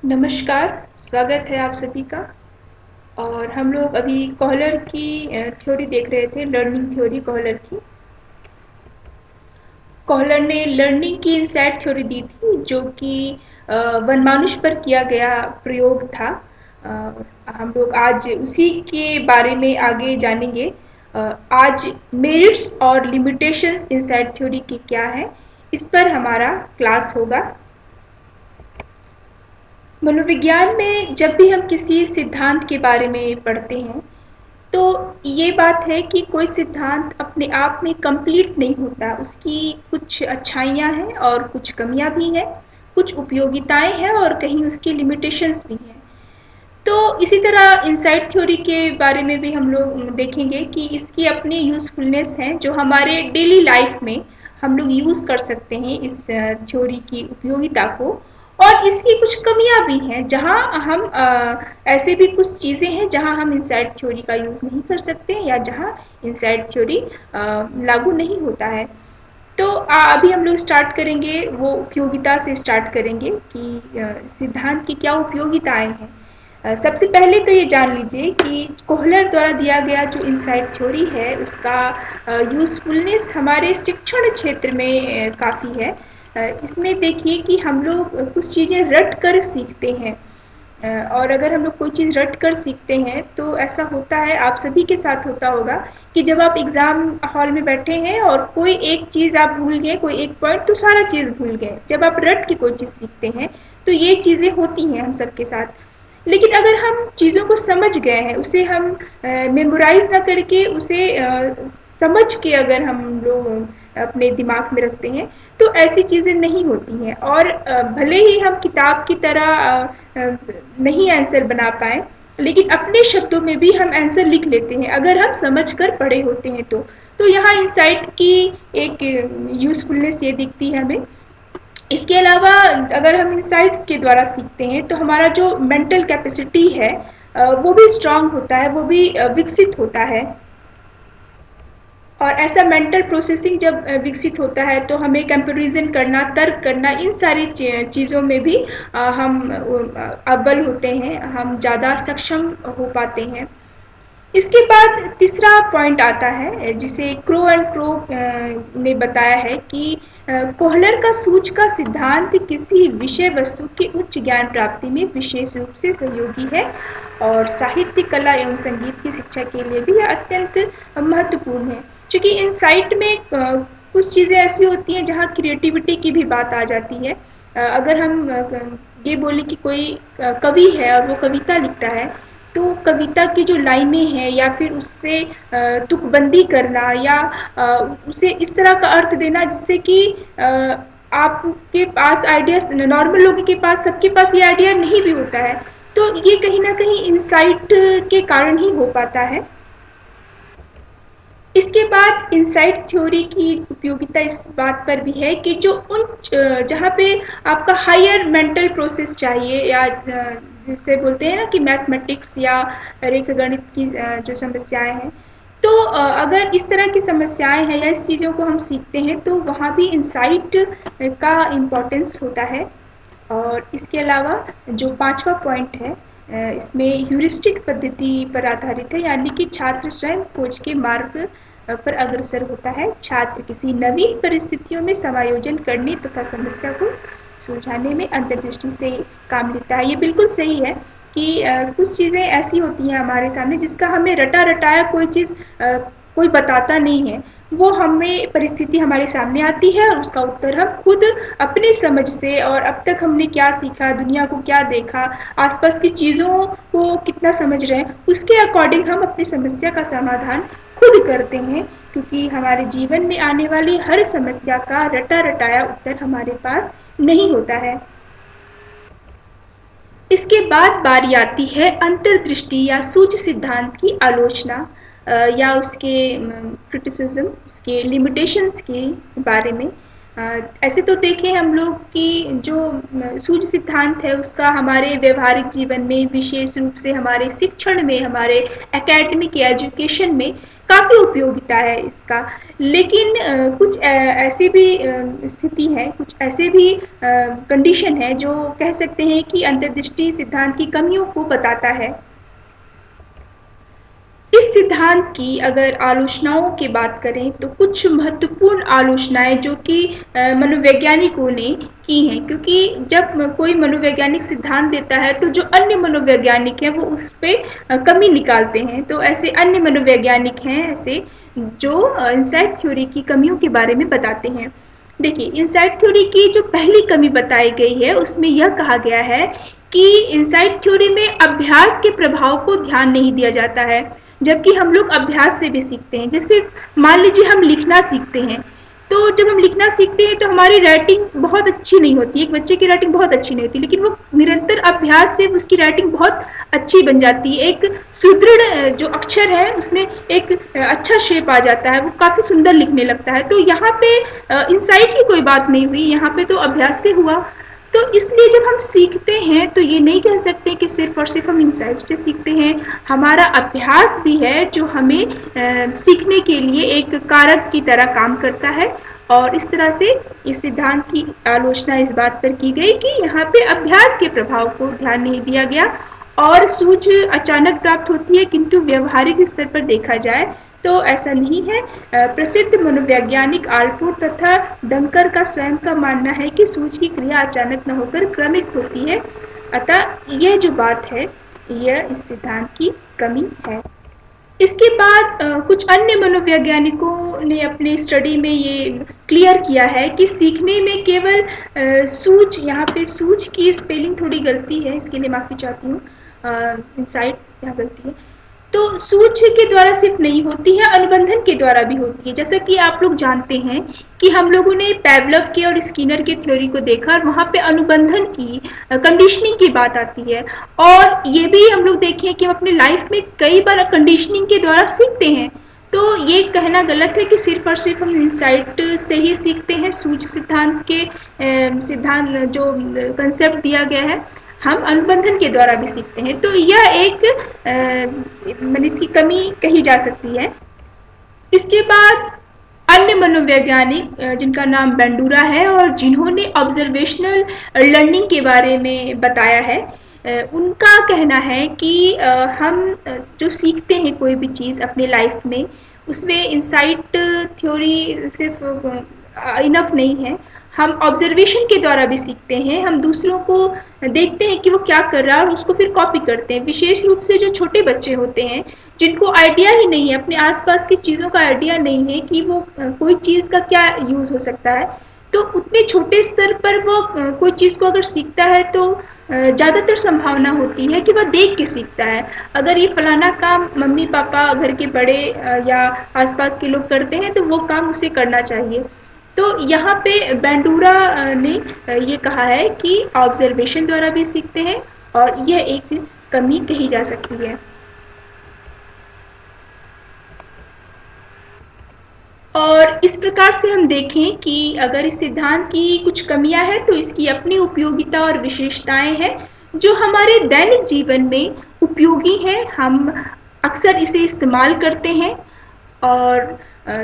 नमस्कार, स्वागत है आप सभी का। और हम लोग अभी कोहलर की थ्योरी देख रहे थे, लर्निंग थ्योरी कोहलर की। कोहलर ने लर्निंग की इनसाइट थ्योरी दी थी, जो कि वनमानुष पर किया गया प्रयोग था। हम लोग आज उसी के बारे में आगे जानेंगे। आज मेरिट्स और लिमिटेशंस इनसाइट थ्योरी के क्या है, इस पर हमारा क्लास होगा। मनोविज्ञान में जब भी हम किसी सिद्धांत के बारे में पढ़ते हैं, तो ये बात है कि कोई सिद्धांत अपने आप में कंप्लीट नहीं होता। उसकी कुछ अच्छाइयाँ हैं और कुछ कमियाँ भी हैं, कुछ उपयोगिताएं हैं और कहीं उसकी लिमिटेशंस भी हैं। तो इसी तरह इनसाइट थ्योरी के बारे में भी हम लोग देखेंगे कि इसकी अपनी यूज़फुलनेस है, जो हमारे डेली लाइफ में हम लोग यूज़ कर सकते हैं इस थ्योरी की उपयोगिता को। और इसकी कुछ कमियां भी हैं, जहां हम ऐसे भी कुछ चीज़ें हैं जहां हम इनसाइट थ्योरी का यूज़ नहीं कर सकते या जहां इनसाइट थ्योरी लागू नहीं होता है। तो अभी हम लोग स्टार्ट करेंगे, वो उपयोगिता से स्टार्ट करेंगे कि सिद्धांत की क्या उपयोगिताएं हैं। सबसे पहले तो ये जान लीजिए कि कोहलर द्वारा दिया गया जो इनसाइट थ्योरी है, उसका यूज़फुलनेस हमारे शिक्षण क्षेत्र में काफ़ी है। इसमें देखिए कि हम लोग कुछ चीज़ें रट कर सीखते हैं। और अगर हम लोग कोई चीज़ रट कर सीखते हैं, तो ऐसा होता है, आप सभी के साथ होता होगा कि जब आप एग्ज़ाम हॉल में बैठे हैं और कोई एक चीज़ आप भूल गए, कोई एक पॉइंट, तो सारा चीज़ भूल गए। जब आप रट के कोई चीज़ सीखते हैं, तो ये चीज़ें होती हैं हम सबके साथ। लेकिन अगर हम चीज़ों को समझ गए हैं, उसे हम मेमोराइज़ ना करके उसे समझ के अगर हम लोग अपने दिमाग में रखते हैं, तो ऐसी चीज़ें नहीं होती हैं। और भले ही हम किताब की तरह नहीं आंसर बना पाएँ, लेकिन अपने शब्दों में भी हम आंसर लिख लेते हैं, अगर हम समझ कर पढ़े होते हैं तो। तो यहाँ इनसाइट की एक यूज़फुलनेस ये दिखती है हमें। इसके अलावा अगर हम इनसाइट्स के द्वारा सीखते हैं, तो हमारा जो मेंटल कैपेसिटी है, वो भी स्ट्रांग होता है, वो भी विकसित होता है। और ऐसा मेंटल प्रोसेसिंग जब विकसित होता है, तो हमें कंपैरिजन करना, तर्क करना, इन सारी चीज़ों में भी हम अव्वल होते हैं, हम ज़्यादा सक्षम हो पाते हैं। इसके बाद तीसरा पॉइंट आता है, जिसे क्रो एंड क्रो ने बताया है कि कोहलर का सूझ का सिद्धांत किसी विषय वस्तु के उच्च ज्ञान प्राप्ति में विशेष रूप से सहयोगी है, और साहित्य, कला एवं संगीत की शिक्षा के लिए भी यह अत्यंत महत्वपूर्ण है। क्योंकि इन साइट में कुछ चीज़ें ऐसी होती हैं जहाँ क्रिएटिविटी की भी बात आ जाती है। अगर हम ये बोले कि कोई कवि है और वो कविता लिखता है, तो कविता की जो लाइनें हैं, या फिर उससे तुकबंदी करना, या उसे इस तरह का अर्थ देना जिससे कि आपके पास आइडिया, नॉर्मल लोगों के पास, सबके पास ये आइडिया नहीं भी होता है, तो ये कहीं ना कहीं इंसाइट के कारण ही हो पाता है। इसके बाद इनसाइट थ्योरी की उपयोगिता इस बात पर भी है कि जो उन जहाँ पे आपका हायर मेंटल प्रोसेस चाहिए, या जिसे बोलते हैं ना कि मैथमेटिक्स या रेखागणित की जो समस्याएं हैं, तो अगर इस तरह की समस्याएं हैं या इस चीज़ों को हम सीखते हैं, तो वहाँ भी इनसाइट का इम्पोर्टेंस होता है। और इसके अलावा जो पांचवा पॉइंट है, इसमें ह्यूरिस्टिक पद्धति पर आधारित है, यानी कि छात्र स्वयं खोज के मार्ग पर अग्रसर होता है। छात्र किसी नवीन परिस्थितियों में समायोजन करने तथा समस्या को सुलझाने में अंतर्दृष्टि से काम लेता है। ये बिल्कुल सही है कि कुछ चीज़ें ऐसी होती हैं हमारे सामने, जिसका हमें रटा रटाया कोई चीज़ कोई बताता नहीं है। वो हमें परिस्थिति हमारे सामने आती है, और उसका उत्तर हम खुद अपनी समझ से, और अब तक हमने क्या सीखा, दुनिया को क्या देखा, आसपास की चीज़ों को कितना समझ रहे हैं, उसके अकॉर्डिंग हम अपनी समस्या का समाधान खुद करते हैं। क्योंकि हमारे जीवन में आने वाली हर समस्या का रटा रटाया उत्तर हमारे पास नहीं होता है। इसके बाद बारी आती है अंतर्दृष्टि या सूझ सिद्धांत की आलोचना, या उसके क्रिटिसिज्म, उसके लिमिटेशंस के बारे में। ऐसे तो देखें हम लोग कि जो सूझ सिद्धांत है उसका हमारे व्यवहारिक जीवन में, विशेष रूप से हमारे शिक्षण में, हमारे एकेडमिक या एजुकेशन में काफ़ी उपयोगिता है इसका। लेकिन कुछ ऐसी भी स्थिति है, कुछ ऐसे भी कंडीशन है जो कह सकते हैं कि अंतर्दृष्टि सिद्धांत की कमियों को बताता है। इस सिद्धांत की अगर आलोचनाओं की बात करें तो कुछ महत्वपूर्ण आलोचनाएं जो कि मनोवैज्ञानिकों ने की हैं, क्योंकि जब कोई मनोवैज्ञानिक सिद्धांत देता है तो जो अन्य मनोवैज्ञानिक हैं वो उस पर कमी निकालते हैं। तो ऐसे अन्य मनोवैज्ञानिक हैं ऐसे जो इनसाइट थ्योरी की कमियों के बारे में बताते हैं। देखिए, इनसाइट थ्योरी की जो पहली कमी बताई गई है उसमें यह कहा गया है कि इनसाइट थ्योरी में अभ्यास के प्रभाव को ध्यान नहीं दिया जाता है, जबकि हम लोग अभ्यास से भी सीखते हैं। जैसे मान लीजिए हम लिखना सीखते हैं, तो जब हम लिखना सीखते हैं तो हमारी राइटिंग बहुत अच्छी नहीं होती, एक बच्चे की राइटिंग बहुत अच्छी नहीं होती, लेकिन वो निरंतर अभ्यास से उसकी राइटिंग बहुत अच्छी बन जाती है। एक सुदृढ़ जो अक्षर है उसमें एक अच्छा शेप आ जाता है, वो काफ़ी सुंदर लिखने लगता है। तो यहाँ पे इंसाइट की कोई बात नहीं हुई, यहाँ पे तो अभ्यास से हुआ। तो इसलिए जब हम सीखते हैं तो ये नहीं कह सकते कि सिर्फ और सिर्फ हम इनसाइट से सीखते हैं, हमारा अभ्यास भी है जो हमें सीखने के लिए एक कारक की तरह काम करता है। और इस तरह से इस सिद्धांत की आलोचना इस बात पर की गई कि यहाँ पे अभ्यास के प्रभाव को ध्यान नहीं दिया गया और सूझ अचानक प्राप्त होती है, किंतु व्यवहारिक स्तर पर देखा जाए तो ऐसा नहीं है। प्रसिद्ध मनोवैज्ञानिक आल्पोर्ट तथा डंकर का स्वयं का मानना है कि सूझ की क्रिया अचानक न होकर क्रमिक होती है। अतः यह जो बात है यह इस सिद्धांत की कमी है। इसके बाद कुछ अन्य मनोवैज्ञानिकों ने अपने स्टडी में ये क्लियर किया है कि सीखने में केवल सूझ, यहाँ पे सूझ की स्पेलिंग थोड़ी गलती है, इसके लिए माफ़ी चाहती हूँ, इनसाइट यहाँ गलती है। तो सूझ के द्वारा सिर्फ नहीं होती है, अनुबंधन के द्वारा भी होती है। जैसा कि आप लोग जानते हैं कि हम लोगों ने पेवलोव के और स्किनर के थ्योरी को देखा और वहाँ पे अनुबंधन की, कंडीशनिंग की बात आती है। और ये भी हम लोग देखें कि हम अपने लाइफ में कई बार कंडीशनिंग के द्वारा सीखते हैं। तो ये कहना गलत है कि सिर्फ और सिर्फ हम इंसाइट से ही सीखते हैं। सूझ सिद्धांत के सिद्धांत जो कंसेप्ट दिया गया है, हम अनुबंधन के द्वारा भी सीखते हैं। तो यह एक मैंने इसकी कमी कही जा सकती है। इसके बाद अन्य मनोवैज्ञानिक जिनका नाम बेंडूरा है और जिन्होंने ऑब्जर्वेशनल लर्निंग के बारे में बताया है, उनका कहना है कि हम जो सीखते हैं कोई भी चीज़ अपने लाइफ में, उसमें इंसाइट थ्योरी सिर्फ इनफ नहीं है। हम ऑब्जर्वेशन के द्वारा भी सीखते हैं, हम दूसरों को देखते हैं कि वो क्या कर रहा है और उसको फिर कॉपी करते हैं। विशेष रूप से जो छोटे बच्चे होते हैं जिनको आइडिया ही नहीं है, अपने आसपास की चीज़ों का आइडिया नहीं है कि वो कोई चीज़ का क्या यूज़ हो सकता है, तो उतने छोटे स्तर पर वो कोई चीज़ को अगर सीखता है तो ज़्यादातर संभावना होती है कि वह देख के सीखता है। अगर ये फलाना काम मम्मी पापा घर के बड़े या आसपास के लोग करते हैं तो वो काम उसे करना चाहिए। तो यहाँ पे बेंडूरा ने ये कहा है कि ऑब्जर्वेशन द्वारा भी सीखते हैं और यह एक कमी कही जा सकती है। और इस प्रकार से हम देखें कि अगर इस सिद्धांत की कुछ कमियां हैं तो इसकी अपनी उपयोगिता और विशेषताएं हैं जो हमारे दैनिक जीवन में उपयोगी हैं। हम अक्सर इसे इस्तेमाल करते हैं और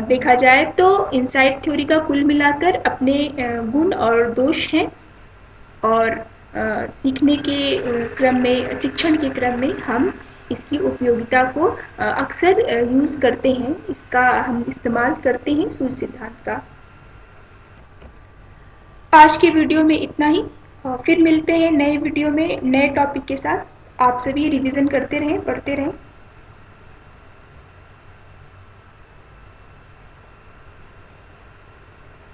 देखा जाए तो इनसाइट थ्योरी का कुल मिलाकर अपने गुण और दोष हैं। और सीखने के क्रम में, शिक्षण के क्रम में हम इसकी उपयोगिता को अक्सर यूज़ करते हैं, इसका हम इस्तेमाल करते हैं सूझ सिद्धांत का। आज के वीडियो में इतना ही। फिर मिलते हैं नए वीडियो में नए टॉपिक के साथ। आप सभी रिवीजन करते रहें, पढ़ते रहें।